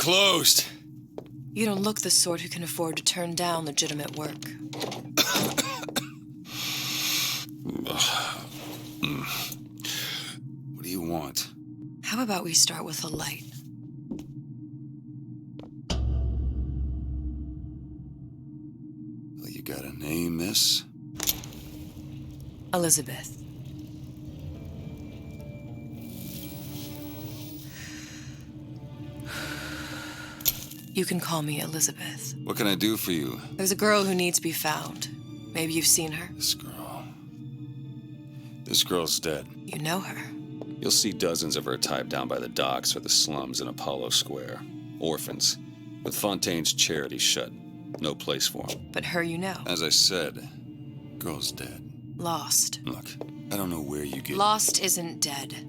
closed. You don't look the sort who can afford to turn down legitimate work. What do you want? How about we start with a light? Well, you got a name, miss? Elizabeth. You can call me Elizabeth. What can I do for you? There's a girl who needs to be found. Maybe you've seen her. This girl's dead. You know her. You'll see dozens of her tied down by the docks or the slums in Apollo Square. Orphans. With Fontaine's charity shut. No place for them. But her you know. As I said, girl's dead. Lost. Look, I don't know where you get... Lost isn't dead.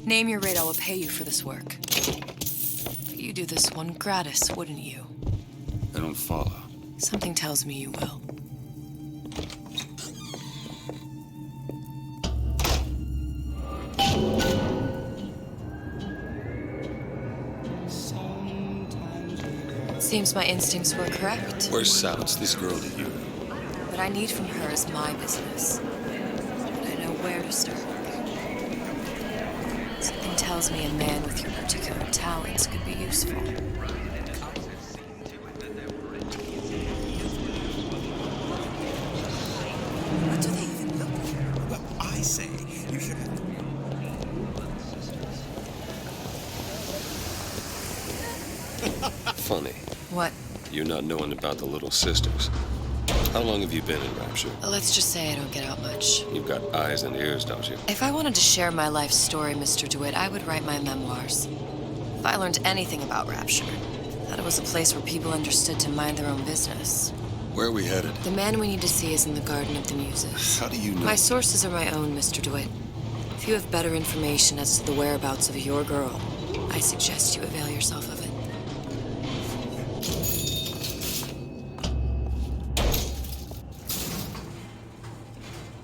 Name your rate, I will pay you for this work. You'd do this one gratis, wouldn't you? I don't follow. Something tells me you will. Seems my instincts were correct. Where's Sal's this girl to you? What I need from her is my business. And I know where to start. Something tells me a man with your particular talents could be useful. What do they even look like? Well, I say you should have... Funny. What? You not knowing about the Little Sisters. How long have you been in Rapture? Let's just say I don't get out much. You've got eyes and ears, don't you? If I wanted to share my life story, Mr. DeWitt, I would write my memoirs. If I learned anything about Rapture, that it was a place where people understood to mind their own business. Where are we headed? The man we need to see is in the Garden of the Muses. How do you know? My sources are my own, Mr. DeWitt. If you have better information as to the whereabouts of your girl, I suggest you avail yourself of it.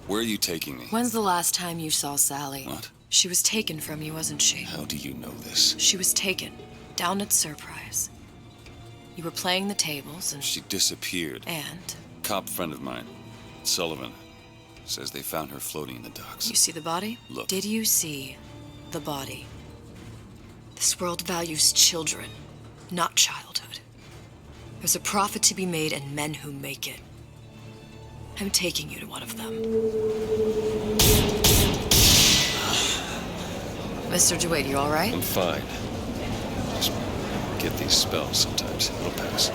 Where are you taking me? When's the last time you saw Sally? What? She was taken from you, wasn't she? How do you know this? She was taken, down at Surprise. You were playing the tables and... She disappeared. And? Cop friend of mine, Sullivan, says they found her floating in the docks. You see the body? Look. Did you see the body? This world values children, not childhood. There's a profit to be made and men who make it. I'm taking you to one of them. Mr. DeWitt, you all right? I'm fine. Just get these spells sometimes. It'll pass.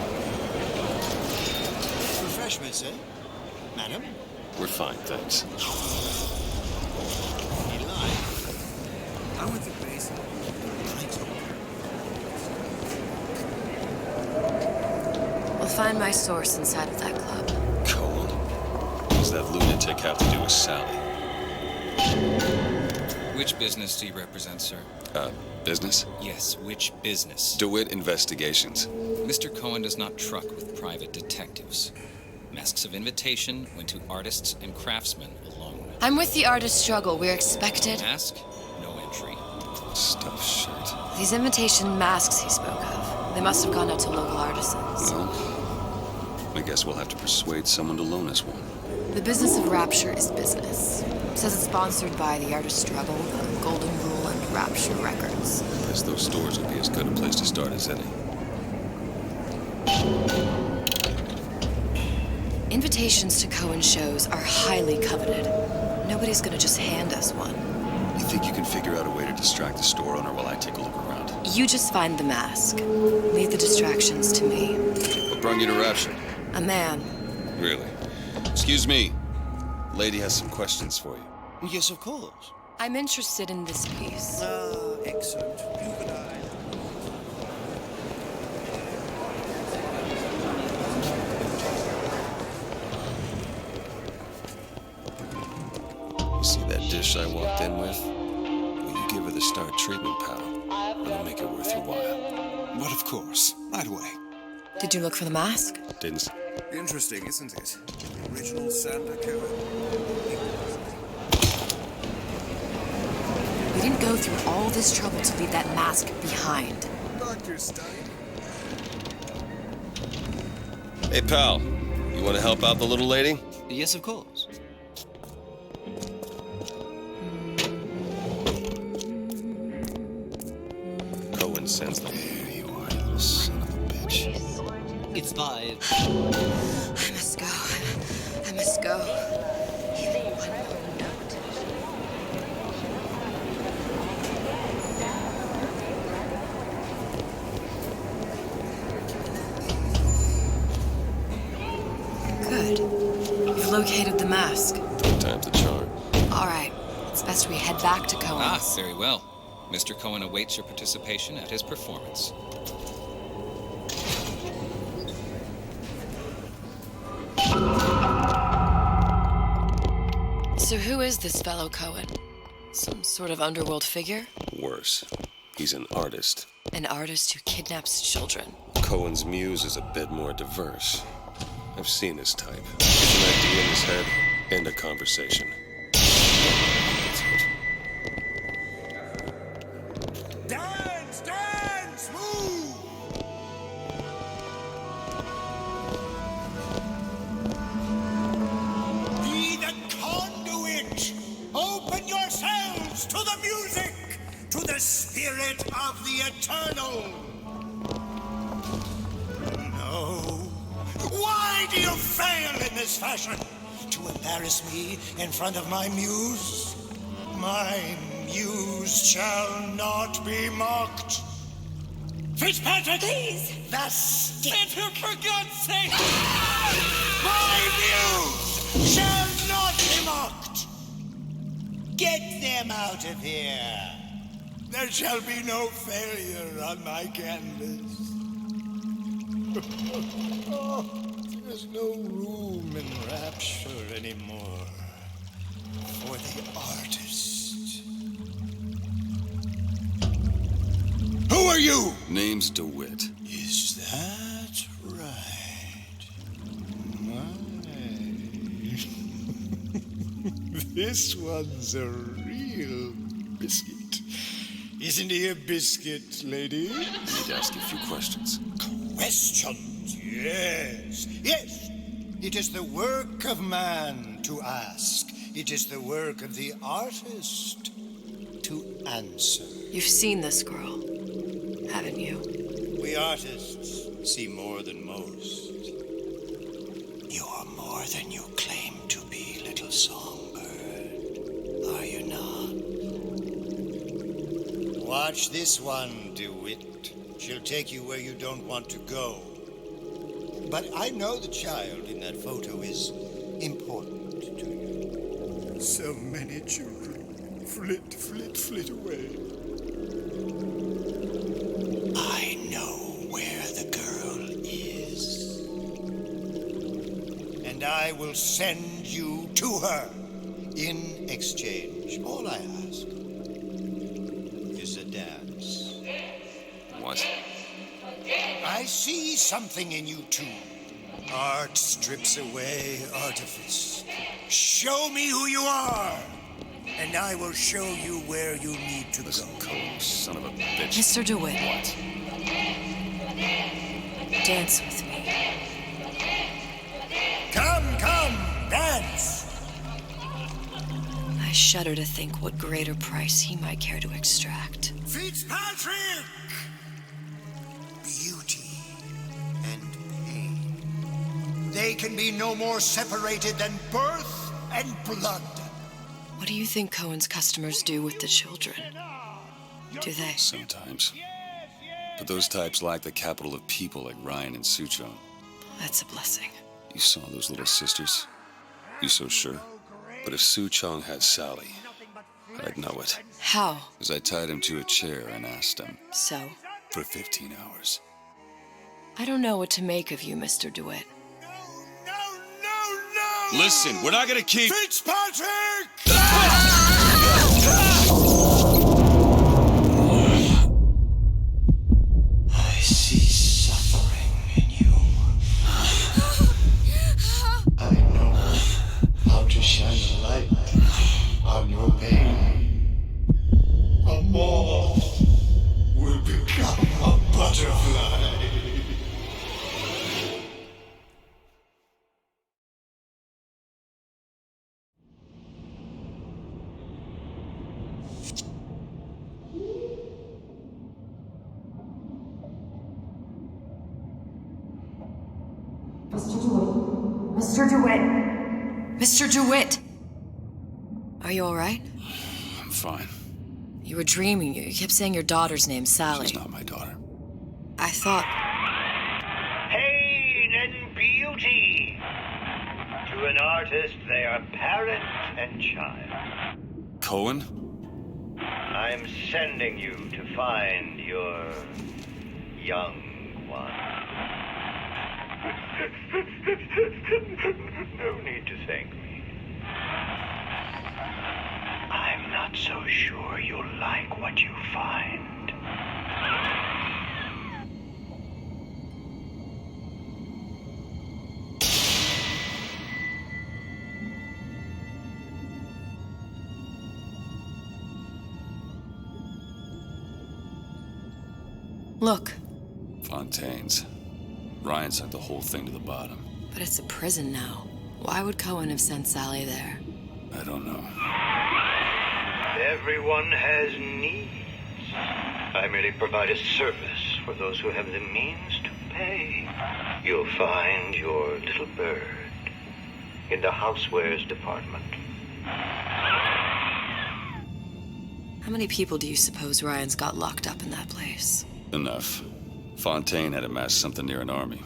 Refreshments, eh? Madam? We're fine, thanks. Eli? I'm with the base. We'll find my source inside of that club. Cold. What does that lunatic have to do with Sally? Which business do you represent, sir? Business? Yes, which business? DeWitt Investigations. Mr. Cohen does not truck with private detectives. Masks of invitation went to artists and craftsmen alone. I'm with the artist struggle. We're expected. Mask? No entry. Stuffed shirt. These invitation masks he spoke of, they must have gone out to local artisans. Well, I guess we'll have to persuade someone to loan us one. The business of Rapture is business. Says it's sponsored by the Artist Struggle, the Golden Rule, and Rapture Records. Guess those stores would be as good a place to start as any. Invitations to Cohen shows are highly coveted. Nobody's gonna just hand us one. You think you can figure out a way to distract the store owner while I take a look around? You just find the mask. Leave the distractions to me. What brought you to Rapture? A man. Really? Excuse me. Lady has some questions for you. Yes, of course. I'm interested in this piece. Excellent. You and I. You see that dish I walked in with? Will you give her the Star treatment, pal? It'll make it worth your while. But of course. Right away. Did you look for the mask? Didn't... Interesting, isn't it? The original Santa Cohen. We didn't go through all this trouble to leave that mask behind. But Dr. Stein. Hey, pal. You want to help out the little lady? Yes, of course. Cohen sends them. There you are, you little son of a bitch. It's by... I must go. I must go. Good. You've located the mask. Third time's the charm. All right. It's best we head back to Cohen's. Ah, very well. Mr. Cohen awaits your participation at his performance. So who is this fellow Cohen? Some sort of underworld figure? Worse. He's an artist. An artist who kidnaps children. Cohen's muse is a bit more diverse. I've seen his type. Gets an idea in his head and a conversation. That's it. Dance, dance, move! Be the conduit! Open yourselves to the music, to the spirit of the eternal! No. Why do you fail in this fashion? To embarrass me in front of my muse? My muse shall not be mocked. Fitzpatrick! Please! The stick! For God's sake! My muse shall not be mocked! Get them out of here! There shall be no failure on my canvas. There's no room in rapture anymore for the artist. Who are you? Name's DeWitt. Is that right? My. This one's a real biscuit. Isn't he a biscuit, lady? Need to ask you a few questions. Questions? Yes. Yes. It is the work of man to ask. It is the work of the artist to answer. You've seen this girl, haven't you? We artists see more than most. You are more than you claim to be, little songbird. Are you not? Watch this one, DeWitt. She'll take you where you don't want to go. But I know the child in that photo is important to you. So many children flit, flit, flit away. I know where the girl is. And I will send you to her in exchange. All I ask is a dance. What? I see something in you too. Art strips away artifice. Show me who you are, and I will show you where you need to Listen, go. Cohen, son of a bitch. Mr. DeWitt. What? Dance with me. Come, come, dance. I shudder to think what greater price he might care to extract. Fitzpatrick! Beauty and pain. They can be no more separated than birth and blood. What do you think Cohen's customers do with the children? Do they? Sometimes. But those types lack the capital of people like Ryan and Suchong. That's a blessing. You saw those little sisters? You so sure? But if Suchong had Sally, I'd know it. How? As I tied him to a chair and asked him So? for 15 hours. I don't know what to make of you, Mr. DeWitt. No! Listen, we're not gonna keep... Fitzpatrick! I see suffering in you. I know how to shine a light on your pain. A moth will become a butterfly. Mr. DeWitt! Mr. DeWitt! Are you alright? I'm fine. You were dreaming. You kept saying your daughter's name, Sally. She's not my daughter. I thought... Pain and beauty. To an artist, they are parent and child. Cohen? I'm sending you to find your young one. No need to thank me. I'm not so sure you'll like what you find. Look, Fontaine's. Ryan sent the whole thing to the bottom. but it's a prison now. Why would Cohen have sent Sally there? I don't know. Everyone has needs. I merely provide a service for those who have the means to pay. You'll find your little bird in the housewares department. How many people do you suppose Ryan's got locked up in that place? Enough. Fontaine had amassed something near an army.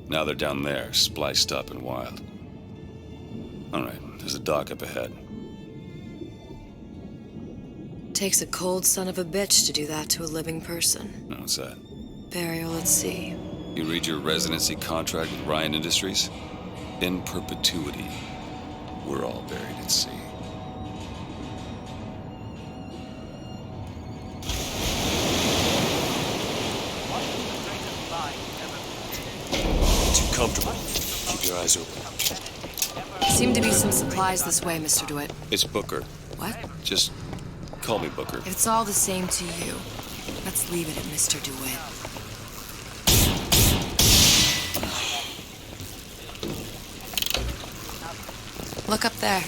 Now they're down there, spliced up and wild. All right, there's a dock up ahead. Takes a cold son of a bitch to do that to a living person. What's that? Burial at sea. You read your residency contract with Ryan Industries? In perpetuity, we're all buried at sea. Too comfortable. Keep your eyes open. Seem to be some supplies this way, Mr. DeWitt. It's Booker. What? Just call me Booker. If it's all the same to you, let's leave it at Mr. DeWitt. Look up there.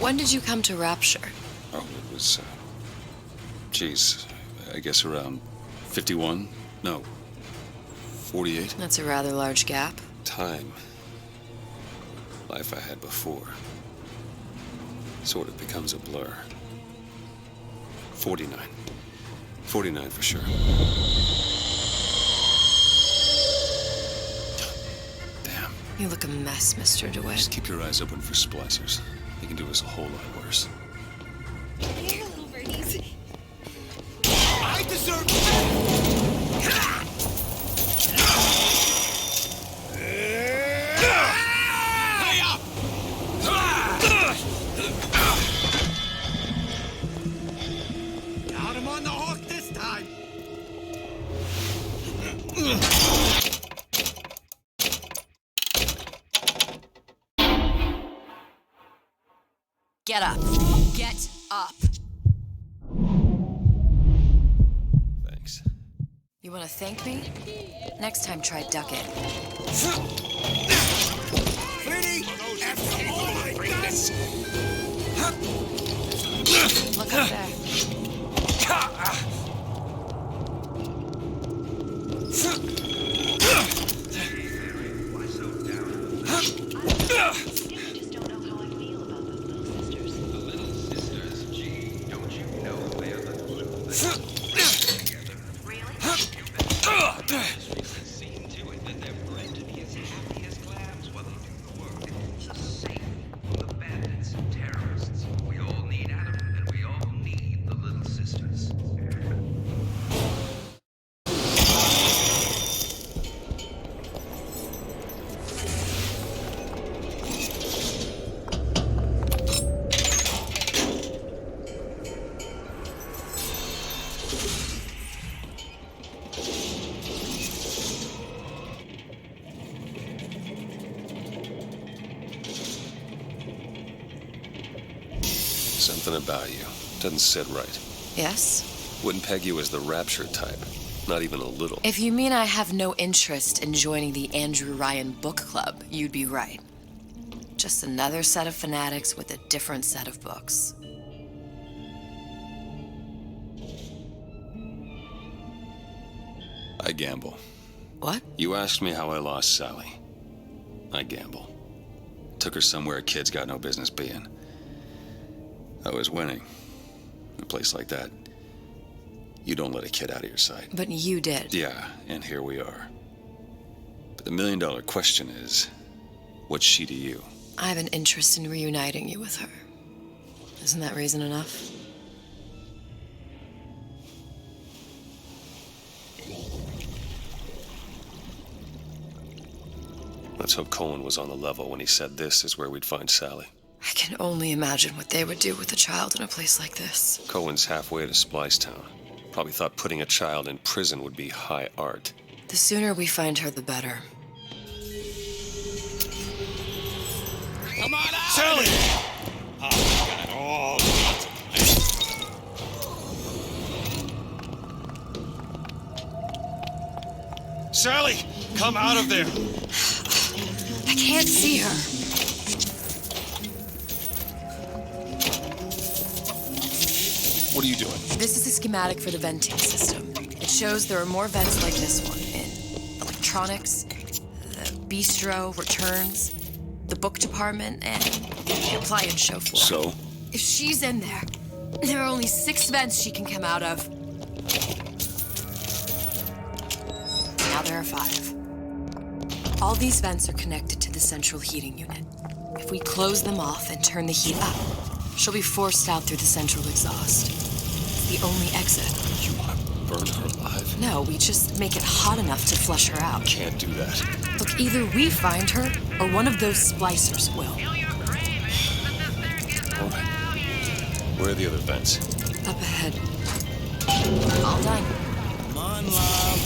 When did you come to Rapture? Oh, it was, geez, I guess around 51? No, 48? That's a rather large gap. Time. Life I had before. Sort of becomes a blur. 49. 49 for sure. Damn. You look a mess, Mr. DeWitt. Just keep your eyes open for splicers. They can do us a whole lot worse. Here, little birdies. I deserve Got him on the hook this time. Get up. Get up. Thanks. You want to thank me? Next time, try duck it. Pretty. After all I done. Look up there. Just don't know how I feel about those little sisters. The little sisters, gee, don't you know they're the glue that holds us together? Really? Industries seen to it that they're bred to be as happy as clams while they do the work. The safe from the bandits and terrorists. We all need Adam, and we all need the little sisters. Something about you doesn't sit right. Yes? Wouldn't peg you as the rapture type. Not even a little. If you mean I have no interest in joining the Andrew Ryan book club, you'd be right. Just another set of fanatics with a different set of books. I gamble. What? You asked me how I lost Sally. I gamble. Took her somewhere kids got no business being. I was winning. In a place like that, you don't let a kid out of your sight. But you did. Yeah, and here we are. But the million-dollar question is, what's she to you? I have an interest in reuniting you with her. Isn't that reason enough? Let's hope Cohen was on the level when he said this is where we'd find Sally. I can only imagine what they would do with a child in a place like this. Cohen's halfway to Splicetown. Probably thought putting a child in prison would be high art. The sooner we find her, the better. Come on out! Sally! Oh, God, all Sally! Come out of there! I can't see her. What are you doing? This is a schematic for the venting system. It shows there are more vents like this one in electronics, the bistro, returns, the book department, and the appliance show floor. So? If she's in there are only 6 vents she can come out of. Now there are 5. All these vents are connected to the central heating unit. If we close them off and turn the heat up, she'll be forced out through the central exhaust. It's the only exit. You want to burn her alive? No, we just make it hot enough to flush her out. Can't do that. Look, either we find her, or one of those splicers will. All right. Where are the other vents? Up ahead. All done. Come on, love.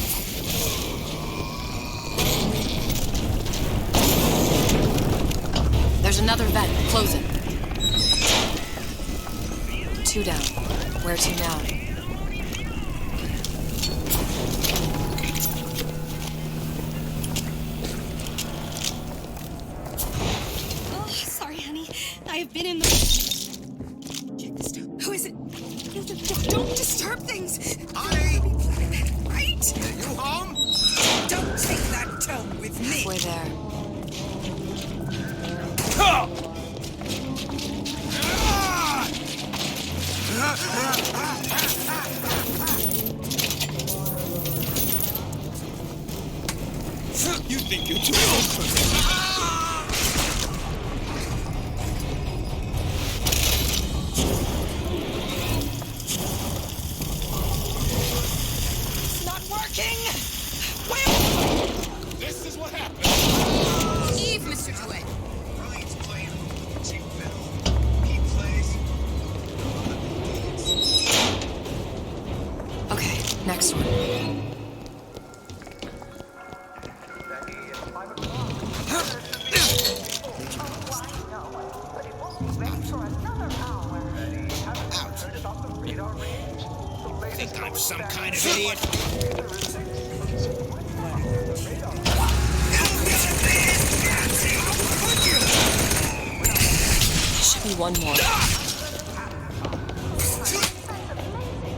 There's another vent. Close it. 2 down. Where to now? Oh, sorry, honey. I have been in the... Check this out. Who is it? Don't disturb things. Honey! Right? You home? Don't take that tone with me. Halfway there. You think you're too old for this? It's not working! Well, this is what happens. Eve, Mr. DeWitt. Ryan's playing Team Bill. He plays. Okay, next one. Think I'm some kind of idiot? Should be one more.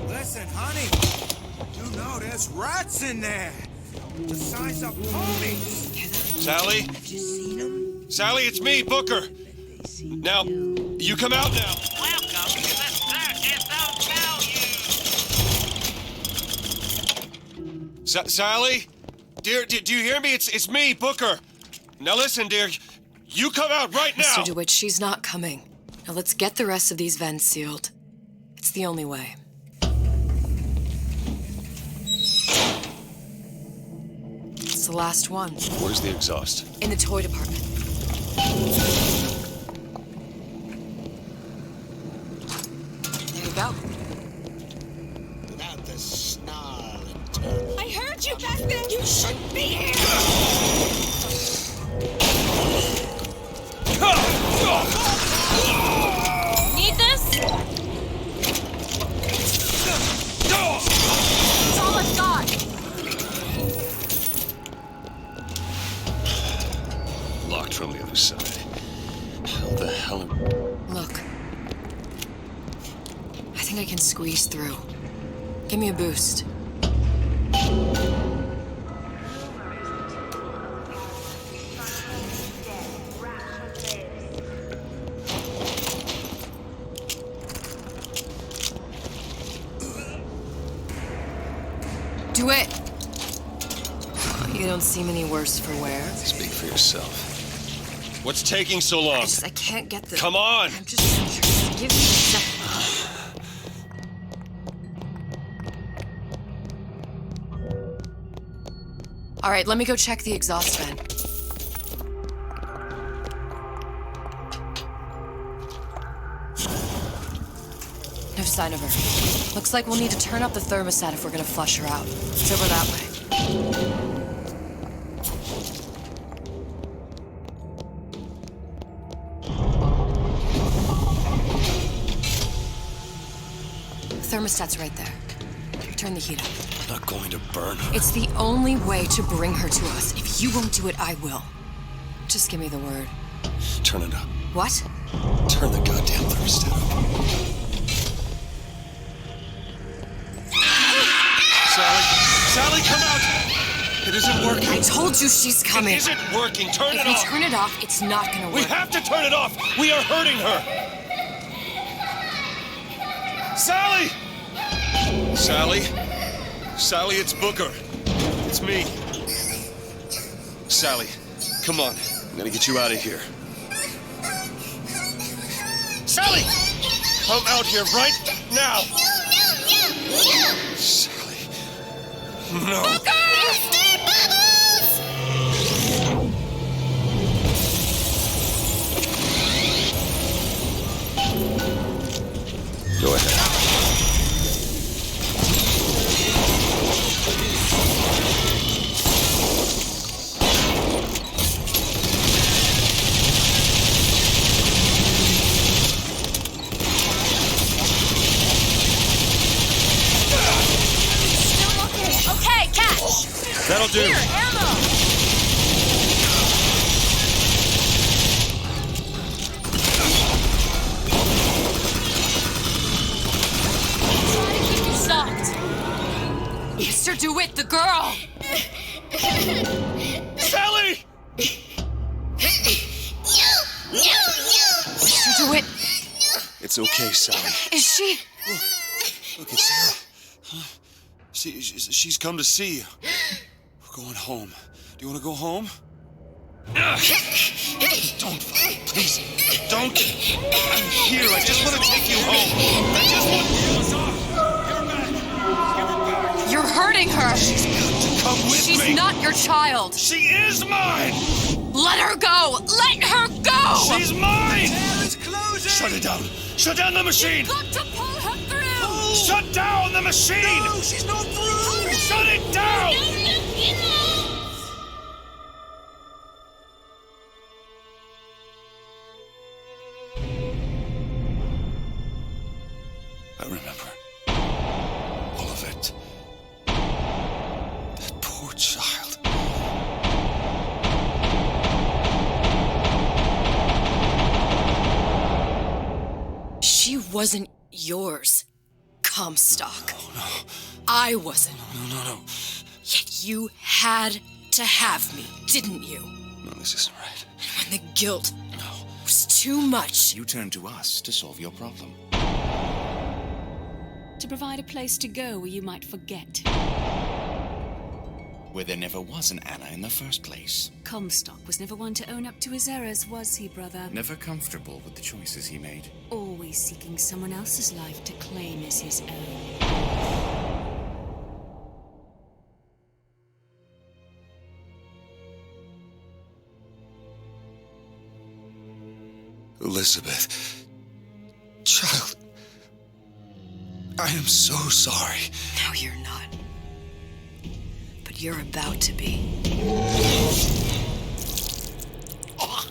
Listen, honey. You know there's rats in there. The size of ponies. Sally? Have you seen them? Sally, it's me, Booker. Now, you come out now. Welcome to the Circus of Value. Sally? Dear, do you hear me? It's me, Booker. Now listen, dear. You come out right now. Mr. DeWitt, she's not coming. Now let's get the rest of these vents sealed. It's the only way. It's the last one. Where's the exhaust? In the toy department. There you go. Without the snarl and turn. I heard you back then. You shouldn't be here. Need this? from the other side. How the hell am... Look. I think I can squeeze through. Give me a boost. Do it! You don't seem any worse for wear. Speak for yourself. What's taking so long? I can't get the... Come on! I'm just give me a second. All right, let me go check the exhaust vent. No sign of her. Looks like we'll need to turn up the thermostat if we're gonna flush her out. It's over that way. The thermostat's right there. Turn the heat up. I'm not going to burn her. It's the only way to bring her to us. If you won't do it, I will. Just give me the word. Turn it up. What? Turn the goddamn thermostat up. Sally, come out! It isn't working. I told you she's coming. It isn't working. Turn it If we off. turn it off, it's not gonna work. We have to turn it off. We are hurting her. Sally! Sally, it's Booker. It's me. Sally, come on. I'm gonna get you out of here. Sally! Come out here right now! Sally. No. Booker! Go ahead. Okay, catch! That'll do. Here, ammo! Stopped. Mr. DeWitt, the girl! Sally! Mr. DeWitt, It's okay, Sally. is she? Look, it's Sarah. Huh? She's come to see you. We're going home. Do you want to go home? Don't, please, don't. I'm here. I just want to take you home. I just want you. You're hurting her. She's got to come with She's me. not your child. She is mine. Let her go. Let her go. She's mine. It's closing. Shut it down. Shut down the machine. Got to pull her through. Shut down the machine. No, she's not through! Shut it down. I remember all of it. That poor child. She wasn't yours, Comstock. No, I wasn't. no. Yet you had to have me, didn't you? No, this isn't right. When the guilt No. was too much. You turn to us to solve your problem. To provide a place to go where you might forget. Where there never was an Anna in the first place. Comstock was never one to own up to his errors, was he, brother? Never comfortable with the choices he made. Always seeking someone else's life to claim as his own. Elizabeth. Child. I am so sorry. No, you're not. But you're about to be. Ah!